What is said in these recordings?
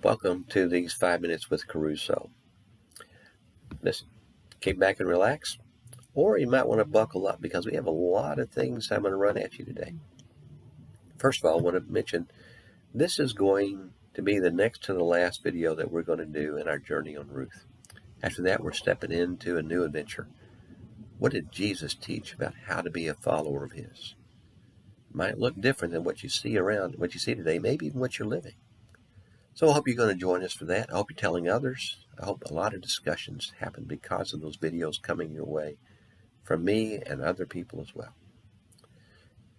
Welcome to these 5 minutes with KeRusso. Listen, kick back and relax, or you might want to buckle up because we have a lot of things I'm going to run at you today. First of all, I want to mention this is going to be the next to the last video that we're going to do in our journey on Ruth. After that, we're stepping into a new adventure. What did Jesus teach about how to be a follower of His? It might look different than what you see around, what you see today, maybe even what you're living. So I hope you're going to join us for that. I hope you're telling others. I hope a lot of discussions happen because of those videos coming your way from me and other people as well.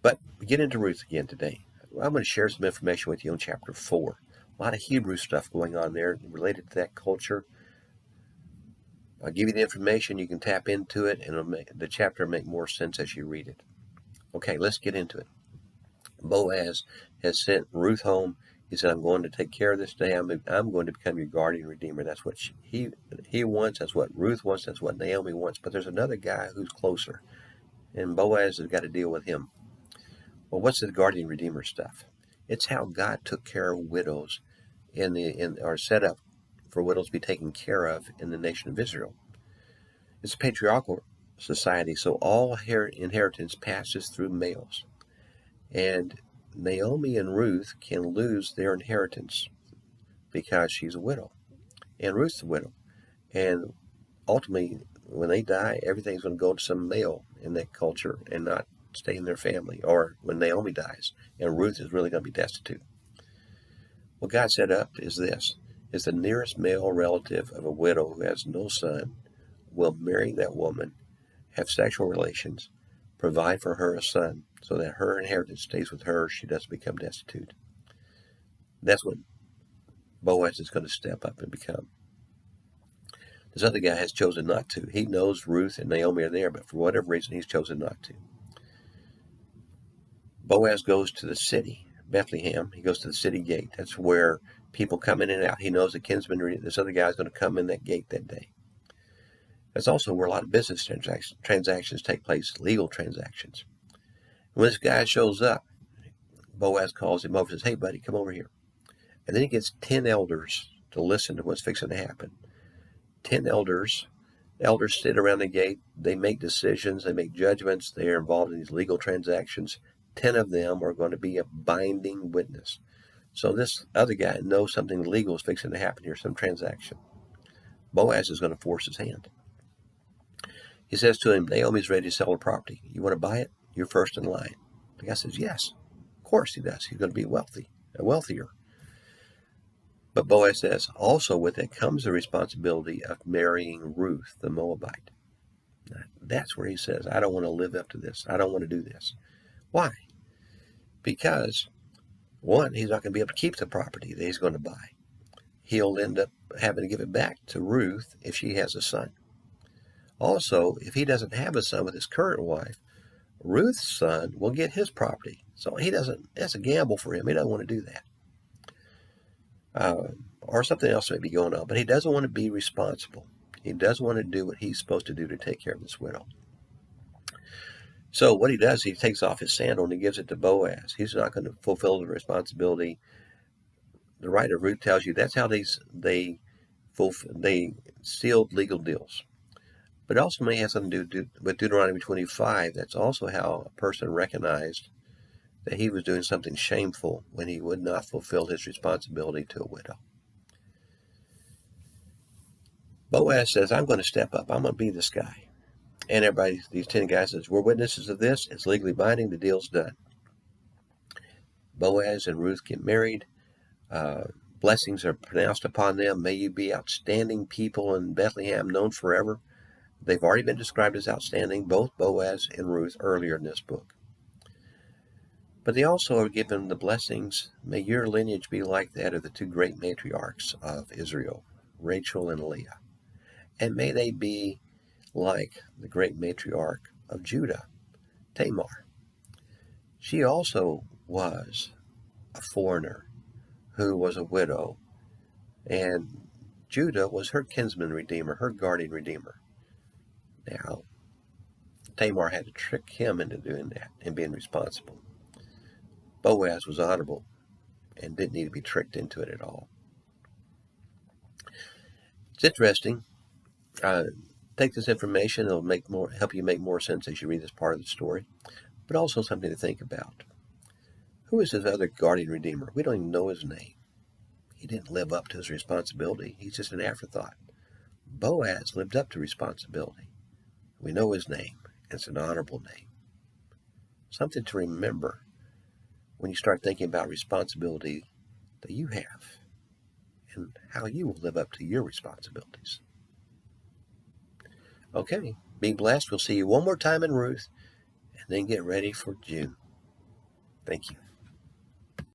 But we get into Ruth again today. I'm going to share some information with you on chapter 4. A lot of Hebrew stuff going on there related to that culture. I'll give you the information. You can tap into it, and the chapter will make more sense as you read it. Okay, let's get into it. Boaz has sent Ruth home. He said, I'm going to take care of this day. I'm going to become your guardian redeemer. That's what he wants. That's what Ruth wants. That's what Naomi wants. But there's another guy who's closer, and Boaz has got to deal with him. Well, what's the guardian redeemer stuff? It's how God took care of widows or set up for widows to be taken care of in the nation of Israel. It's a patriarchal society, so all inheritance passes through males. And Naomi and Ruth can lose their inheritance because she's a widow, and Ruth's a widow. And ultimately, when they die, everything's going to go to some male in that culture and not stay in their family. Or when Naomi dies, and Ruth is really going to be destitute. What God set up is this: is the nearest male relative of a widow who has no son will marry that woman, have sexual relations, provide for her a son, so that her inheritance stays with her. She doesn't become destitute. That's what Boaz is going to step up and become. This other guy has chosen not to. He knows Ruth and Naomi are there, but for whatever reason, he's chosen not to. Boaz goes to the city, Bethlehem. He goes to the city gate. That's where people come in and out. He knows the kinsman, this other guy is going to come in that gate that day. That's also where a lot of business transactions take place, legal transactions. When this guy shows up, Boaz calls him over and says, hey, buddy, come over here. And then he gets 10 elders to listen to what's fixing to happen. 10 elders. The elders sit around the gate. They make decisions. They make judgments. They are involved in these legal transactions. 10 of them are going to be a binding witness. So this other guy knows something legal is fixing to happen here, some transaction. Boaz is going to force his hand. He says to him, Naomi's ready to sell her property. You want to buy it? You're first in line. The guy says, yes. Of course he does. He's going to be wealthier. But Boaz says, also with it comes the responsibility of marrying Ruth, the Moabite. Now, that's where he says, I don't want to live up to this. I don't want to do this. Why? Because, one, he's not going to be able to keep the property that he's going to buy. He'll end up having to give it back to Ruth if she has a son. Also, if he doesn't have a son with his current wife, Ruth's son will get his property. So that's a gamble for him. He doesn't want to do that. Or something else may be going on, but he doesn't want to be responsible. He doesn't want to do what he's supposed to do to take care of this widow. So what he does, he takes off his sandal and he gives it to Boaz. He's not going to fulfill the responsibility. The writer of Ruth tells you that's how they sealed legal deals. But it also may have something to do with Deuteronomy 25. That's also how a person recognized that he was doing something shameful when he would not fulfill his responsibility to a widow. Boaz says, I'm going to step up. I'm going to be this guy. And everybody, these 10 guys says, we're witnesses of this. It's legally binding. The deal's done. Boaz and Ruth get married. Blessings are pronounced upon them. May you be outstanding people in Bethlehem, known forever. They've already been described as outstanding, both Boaz and Ruth, earlier in this book. But they also are given the blessings. May your lineage be like that of the two great matriarchs of Israel, Rachel and Leah. And may they be like the great matriarch of Judah, Tamar. She also was a foreigner who was a widow, and Judah was her kinsman redeemer, her guardian redeemer. Now, Tamar had to trick him into doing that and being responsible. Boaz was honorable and didn't need to be tricked into it at all. It's interesting. Take this information; it'll help you make more sense as you read this part of the story, but also something to think about. Who is this other guardian redeemer? We don't even know his name. He didn't live up to his responsibility. He's just an afterthought. Boaz lived up to responsibility. We know his name. It's an honorable name. Something to remember when you start thinking about responsibility that you have and how you will live up to your responsibilities. Okay, be blessed. We'll see you one more time in Ruth and then get ready for June. Thank you.